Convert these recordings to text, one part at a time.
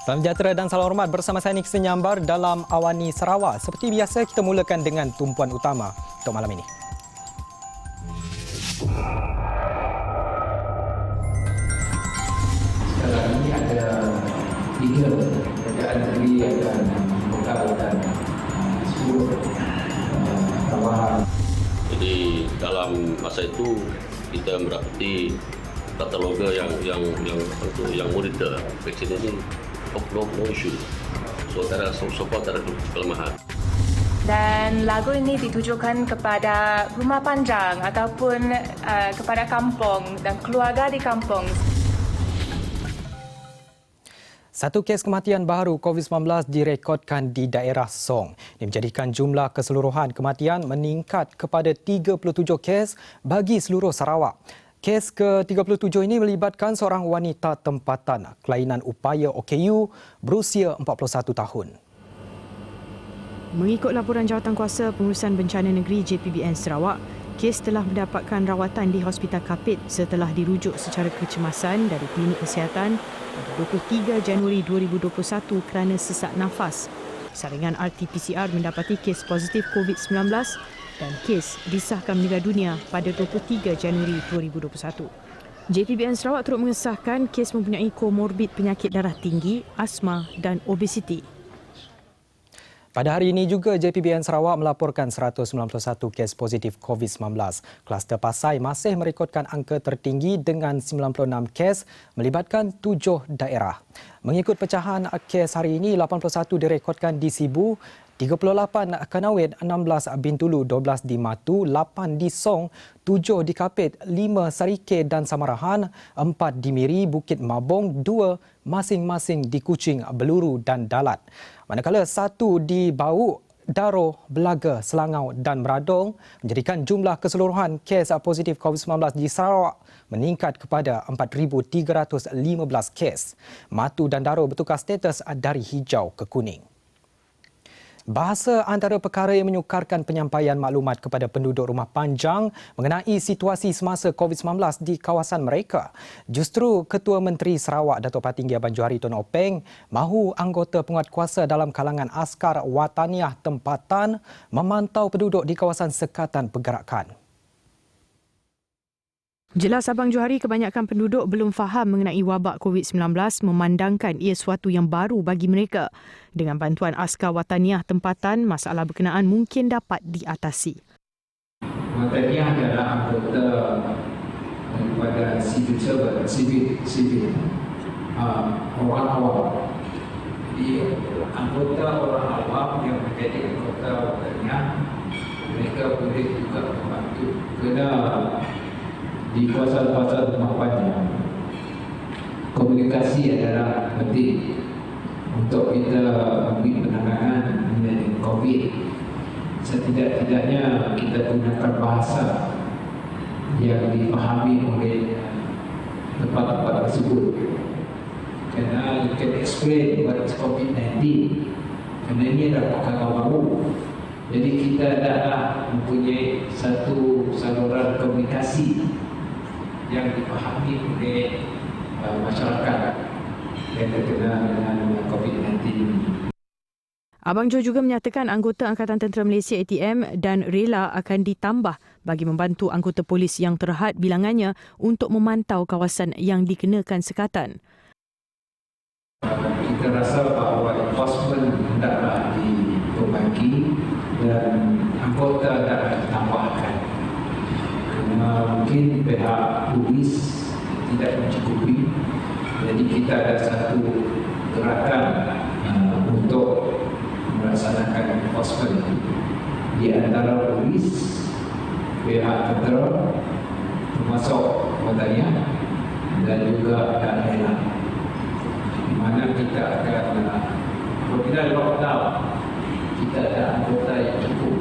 Salam sejahtera dan salam hormat bersama saya Nick Senyambar dalam Awani Sarawak. Seperti biasa, kita mulakan dengan tumpuan utama untuk malam ini. Sekarang ini ada 3 kerajaan negeri akan membekalkan 10 tambahan. Jadi dalam masa itu kita mendapati kataloga yang monitor vaksin ini no issue. So far tak ada kelemahan. Dan lagu ini ditujukan kepada rumah panjang ataupun kepada kampung dan keluarga di kampung. Satu kes kematian baru COVID-19 direkodkan di daerah Song. Ini menjadikan jumlah keseluruhan kematian meningkat kepada 37 kes bagi seluruh Sarawak. Kes ke-37 ini melibatkan seorang wanita tempatan kelainan upaya OKU berusia 41 tahun. Mengikut laporan Jawatankuasa Pengurusan Bencana Negeri JPBN Sarawak, kes telah mendapatkan rawatan di Hospital Kapit setelah dirujuk secara kecemasan dari klinik kesihatan pada 23 Januari 2021 kerana sesak nafas. Saringan RT-PCR mendapati kes positif COVID-19 dan kes disahkan meninggal dunia pada 23 Januari 2021. JPBN Sarawak turut mengesahkan kes mempunyai komorbid penyakit darah tinggi, asma dan obesiti. Pada hari ini juga JPBN Sarawak melaporkan 191 kes positif COVID-19. Kluster Pasai masih merekodkan angka tertinggi dengan 96 kes melibatkan 7 daerah. Mengikut pecahan kes hari ini, 81 direkodkan di Sibu, 38 Kanawit, 16 Bintulu, 12 di Matu, 8 di Song, 7 di Kapit, 5 Sarike dan Samarahan, 4 di Miri, Bukit Mabong, 2 masing-masing di Kuching, Beluru dan Dalat. Manakala 1 di Bau, Daro, Belaga, Selangau dan Meradong menjadikan jumlah keseluruhan kes positif COVID-19 di Sarawak meningkat kepada 4,315 kes. Matu dan Daro bertukar status dari hijau ke kuning. Bahasa antara perkara yang menyukarkan penyampaian maklumat kepada penduduk rumah panjang mengenai situasi semasa COVID-19 di kawasan mereka. Justru Ketua Menteri Sarawak Datuk Patinggi Abang Johari Tun Openg mahu anggota penguatkuasa dalam kalangan askar wataniah tempatan memantau penduduk di kawasan sekatan pergerakan. Jelas Abang Johari, kebanyakan penduduk belum faham mengenai wabak COVID-19 memandangkan ia suatu yang baru bagi mereka. Dengan bantuan askar wataniah tempatan, masalah berkenaan mungkin dapat diatasi. Wataniah adalah anggota daripada civil servant, civil orang awam. Jadi anggota orang awam yang menjadi anggota wataniah, mereka boleh juga membantu kerana di kawasan-kawasan rumah panjang, komunikasi adalah penting untuk kita memberi penanganan mengenai COVID. Setidak-tidaknya kita gunakan bahasa yang dipahami oleh tempat-tempat tersebut. Kerana you can explain what is COVID-19. Kerana ini adalah perkara baru. Jadi kita dah mempunyai satu saluran komunikasi yang dipahami oleh masyarakat yang terkena dengan COVID-19 ini. Abang Jo juga menyatakan anggota Angkatan Tentera Malaysia ATM dan rela akan ditambah bagi membantu anggota polis yang terhad bilangannya untuk memantau kawasan yang dikenakan sekatan. Kita rasa bahawa enforcement hendaklah diperbaiki dan anggota dapat ditambahkan. Mungkin pihak polis tidak mencukupi, jadi kita ada satu gerakan untuk melaksanakan enforcement di antara polis, pihak tentera, termasuk wataniah dan juga daerah, di mana kita akan apabila lockdown kita ada anggota yang cukup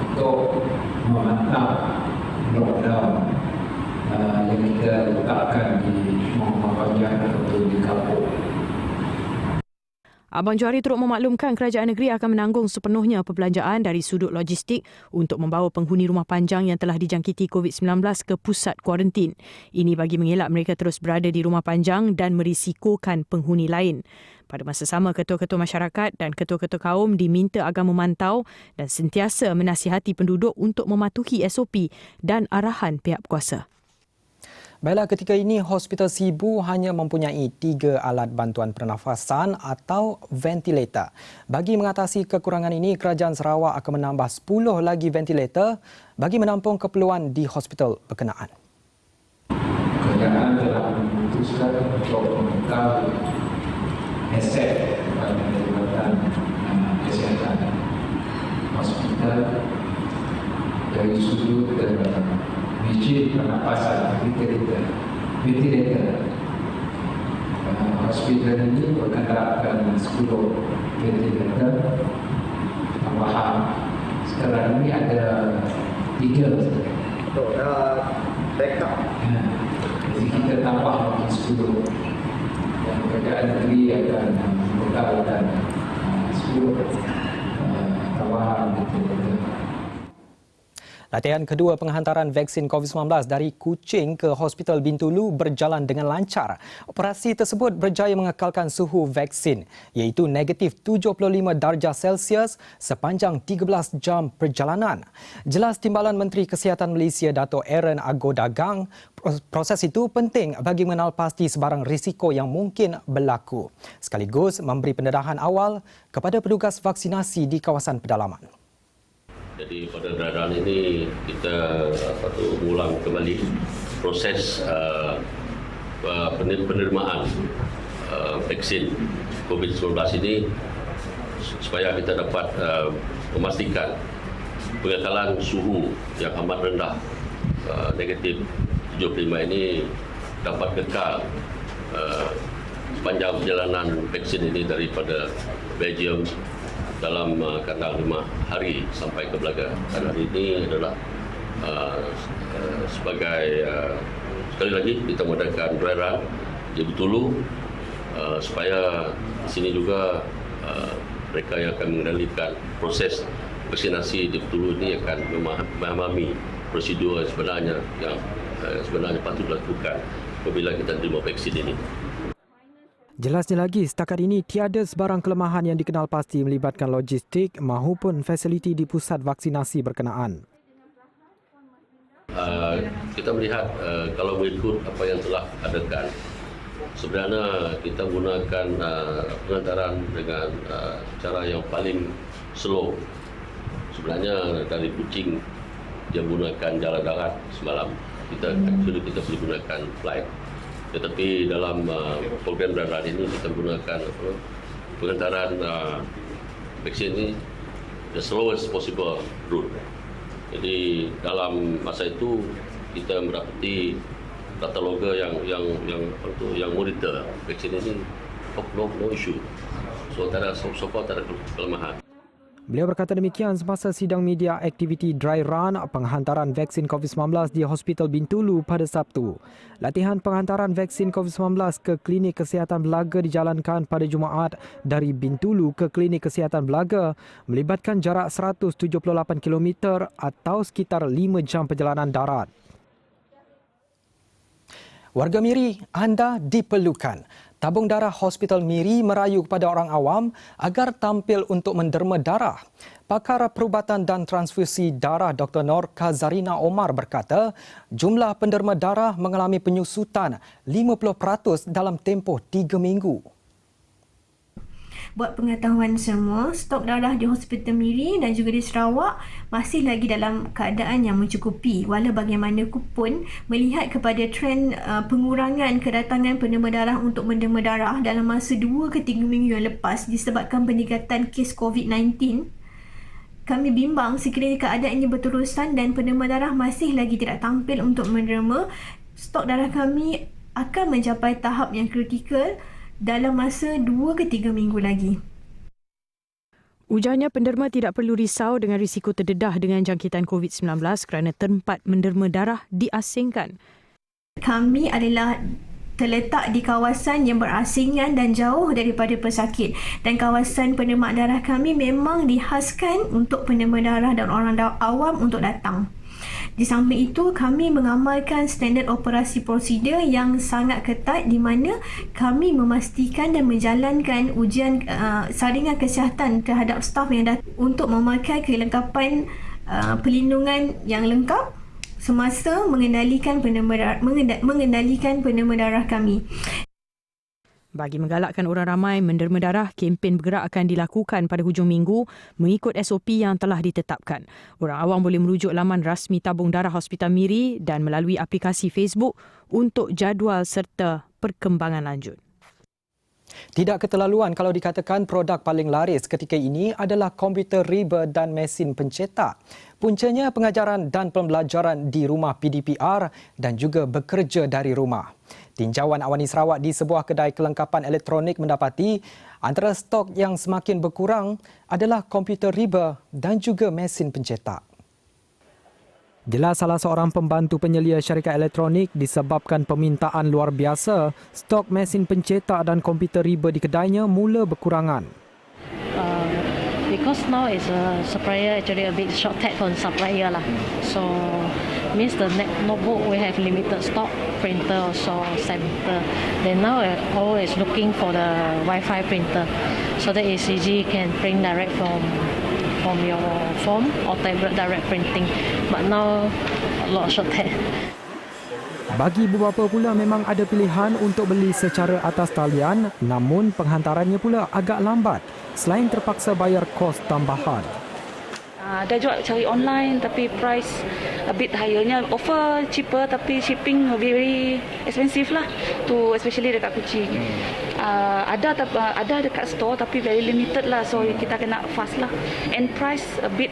untuk memantau lockdown yang kita letakkan di rumah panjang atau di kampung. Abang Johari turut memaklumkan kerajaan negeri akan menanggung sepenuhnya perbelanjaan dari sudut logistik untuk membawa penghuni rumah panjang yang telah dijangkiti COVID-19 ke pusat kuarantin. Ini bagi mengelak mereka terus berada di rumah panjang dan merisikokan penghuni lain. Pada masa sama, ketua-ketua masyarakat dan ketua-ketua kaum diminta agar memantau dan sentiasa menasihati penduduk untuk mematuhi SOP dan arahan pihak kuasa. Baiklah, ketika ini Hospital Sibu hanya mempunyai 3 alat bantuan pernafasan atau ventilator. Bagi mengatasi kekurangan ini, Kerajaan Sarawak akan menambah 10 lagi ventilator bagi menampung keperluan di hospital berkenaan. Kerajaan telah memutuskan untuk menukar aset Jabatan Kesihatan hospital dari sudut mesin pernafasan ventilator. Hospital ini berkendapkan 10 ventilator tambahan. Sekarang ini ada 3. Backup. Jadi kita tambah lagi 10. Dan kerajaan negeri akan membekalkan 10 tambahan ventilator. Latihan kedua penghantaran vaksin COVID-19 dari Kuching ke Hospital Bintulu berjalan dengan lancar. Operasi tersebut berjaya mengekalkan suhu vaksin iaitu negatif 75 darjah Celsius sepanjang 13 jam perjalanan. Jelas Timbalan Menteri Kesihatan Malaysia Dato' Aaron Agodagang, proses itu penting bagi mengenal pasti sebarang risiko yang mungkin berlaku, sekaligus memberi pendedahan awal kepada petugas vaksinasi di kawasan pedalaman. Jadi pada keadaan ini kita ulang kembali proses penerimaan vaksin COVID-19 ini supaya kita dapat memastikan pengekalan suhu yang amat rendah negatif 75 ini dapat kekal sepanjang perjalanan vaksin ini daripada Belgium dalam kandang 5 hari sampai ke Belaga. Dan hari ini adalah sebagai sekali lagi kita mengadakan dry run di Bintulu supaya di sini juga mereka yang akan mengendalikan proses vaksinasi di Bintulu ini akan memahami prosedur sebenarnya yang sebenarnya patut dilakukan apabila kita terima vaksin ini. Jelasnya lagi, setakat ini tiada sebarang kelemahan yang dikenal pasti melibatkan logistik maupun fasiliti di pusat vaksinasi berkenaan. Kita melihat kalau mengikut apa yang telah adakan, sebenarnya kita gunakan penghantaran dengan cara yang paling slow. Sebenarnya dari Kuching dia menggunakan jalan darat semalam. Kita boleh gunakan flight. Tetapi dalam program darat ini kita gunakan penghantaran vaksin ini the slowest possible route. Jadi dalam masa itu kita mendapati tata loga yang monitor vaksin ini no issue. So tak ada kelemahan. Beliau berkata demikian semasa sidang media aktiviti dry run penghantaran vaksin COVID-19 di Hospital Bintulu pada Sabtu. Latihan penghantaran vaksin COVID-19 ke Klinik Kesihatan Belaga dijalankan pada Jumaat dari Bintulu ke Klinik Kesihatan Belaga melibatkan jarak 178 km atau sekitar 5 jam perjalanan darat. Warga Miri, anda diperlukan. Tabung darah Hospital Miri merayu kepada orang awam agar tampil untuk menderma darah. Pakar perubatan dan transfusi darah Dr. Nur Kazarina Omar berkata, jumlah penderma darah mengalami penyusutan 50% dalam tempoh 3 minggu. Buat pengetahuan semua, stok darah di Hospital Miri dan juga di Sarawak masih lagi dalam keadaan yang mencukupi. Walau bagaimanapun, melihat kepada trend pengurangan kedatangan penderma darah untuk menderma darah dalam masa 2 ke 3 minggu yang lepas disebabkan peningkatan kes COVID-19, kami bimbang sekiranya keadaan ini berterusan dan penderma darah masih lagi tidak tampil untuk menderma, stok darah kami akan mencapai tahap yang kritikal dalam masa 2 ke 3 minggu lagi. Ujarnya penderma tidak perlu risau dengan risiko terdedah dengan jangkitan COVID-19 kerana tempat menderma darah diasingkan. Kami adalah terletak di kawasan yang berasingan dan jauh daripada pesakit, dan kawasan penerima darah kami memang dihaskan untuk penerima darah dan orang awam untuk datang. Di samping itu, kami mengamalkan standard operasi prosedur yang sangat ketat di mana kami memastikan dan menjalankan ujian saringan kesihatan terhadap staf yang datang untuk memakai kelengkapan perlindungan yang lengkap semasa mengendalikan penerima darah kami. Bagi menggalakkan orang ramai menderma darah, kempen bergerak akan dilakukan pada hujung minggu mengikut SOP yang telah ditetapkan. Orang awam boleh merujuk laman rasmi tabung darah Hospital Miri dan melalui aplikasi Facebook untuk jadual serta perkembangan lanjut. Tidak keterlaluan kalau dikatakan produk paling laris ketika ini adalah komputer riba dan mesin pencetak. Puncanya pengajaran dan pembelajaran di rumah PDPR dan juga bekerja dari rumah. Tinjauan Awani Sarawak di sebuah kedai kelengkapan elektronik mendapati antara stok yang semakin berkurang adalah komputer riba dan juga mesin pencetak. Jelas salah seorang pembantu penyelia syarikat elektronik disebabkan permintaan luar biasa, stok mesin pencetak dan komputer riba di kedainya mula berkurangan. Because now is a supplier actually a bit shortage on supplier lah. So means the notebook we have limited stock, printer also center. Then now always looking for the Wi-Fi printer, so that is easy, can print direct from your phone or tablet direct printing. But now a lot of shortage. Bagi beberapa pula memang ada pilihan untuk beli secara atas talian, namun penghantarannya pula agak lambat selain terpaksa bayar kos tambahan. Ada juga cari online tapi price a bit highernya, offer cheaper tapi shipping very expensive lah, to especially dekat Kuching. Ada dekat store tapi very limited lah, so kita kena fast lah, and price a bit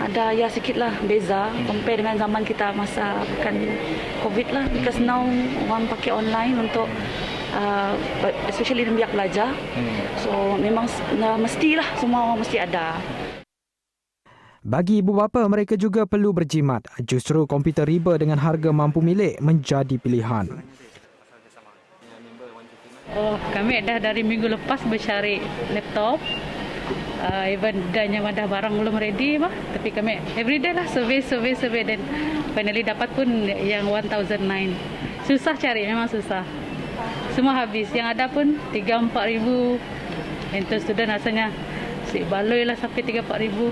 ada ya sikit lah beza compare dengan zaman kita masa bukan COVID lah, because now orang pakai online untuk especially pihak belajar, so memang mestilah semua orang mesti ada. Bagi ibu bapa, mereka juga perlu berjimat. Justru komputer riba dengan harga mampu milik menjadi pilihan. Kami dah dari minggu lepas mencari laptop. Even dan yang ada barang belum ready bah. Tapi kami everyday lah survey dan finally dapat pun yang 1,009. Susah cari, memang susah. Semua habis. Yang ada pun 3-4 ribu. Untuk student rasanya si baloi lah sampai 3-4 ribu.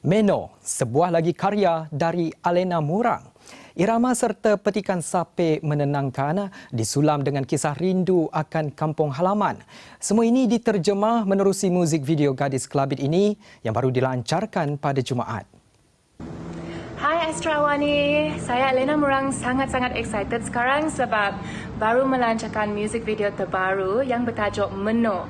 Meno, sebuah lagi karya dari Alena Murang. Irama serta petikan sape menenangkan disulam dengan kisah rindu akan kampung halaman. Semua ini diterjemah menerusi muzik video Gadis Kelabit ini yang baru dilancarkan pada Jumaat. Hai Astro Awani, saya Alena Murang sangat-sangat excited sekarang sebab baru melancarkan muzik video terbaru yang bertajuk Meno.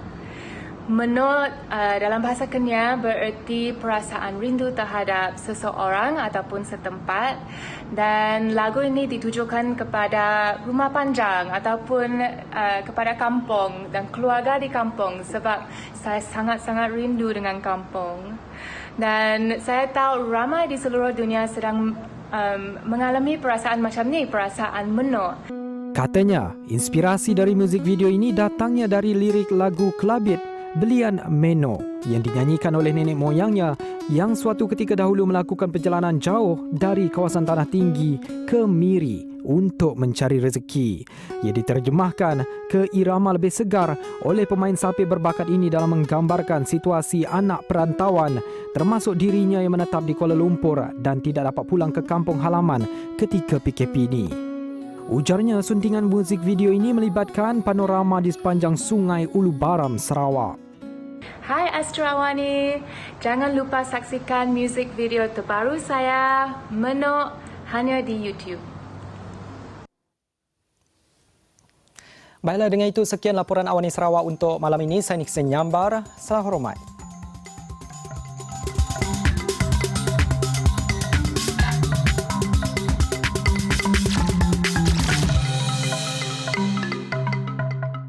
Meno dalam bahasa Kenyah bererti perasaan rindu terhadap seseorang ataupun setempat, dan lagu ini ditujukan kepada rumah panjang ataupun kepada kampung dan keluarga di kampung sebab saya sangat-sangat rindu dengan kampung. Dan saya tahu ramai di seluruh dunia sedang mengalami perasaan macam ni, perasaan Meno. Katanya, inspirasi dari muzik video ini datangnya dari lirik lagu Kelabit Belian Meno yang dinyanyikan oleh nenek moyangnya yang suatu ketika dahulu melakukan perjalanan jauh dari kawasan tanah tinggi ke Miri untuk mencari rezeki. Ia diterjemahkan ke irama lebih segar oleh pemain sape berbakat ini dalam menggambarkan situasi anak perantauan termasuk dirinya yang menetap di Kuala Lumpur dan tidak dapat pulang ke kampung halaman ketika PKP ini. Ujarnya suntingan muzik video ini melibatkan panorama di sepanjang Sungai Ulu Baram, Sarawak. Hai Astro Awani, jangan lupa saksikan muzik video terbaru saya, Meno, hanya di YouTube. Baiklah, dengan itu sekian laporan Awani Sarawak untuk malam ini. Saya Nixon Nyambar. Salam hormat.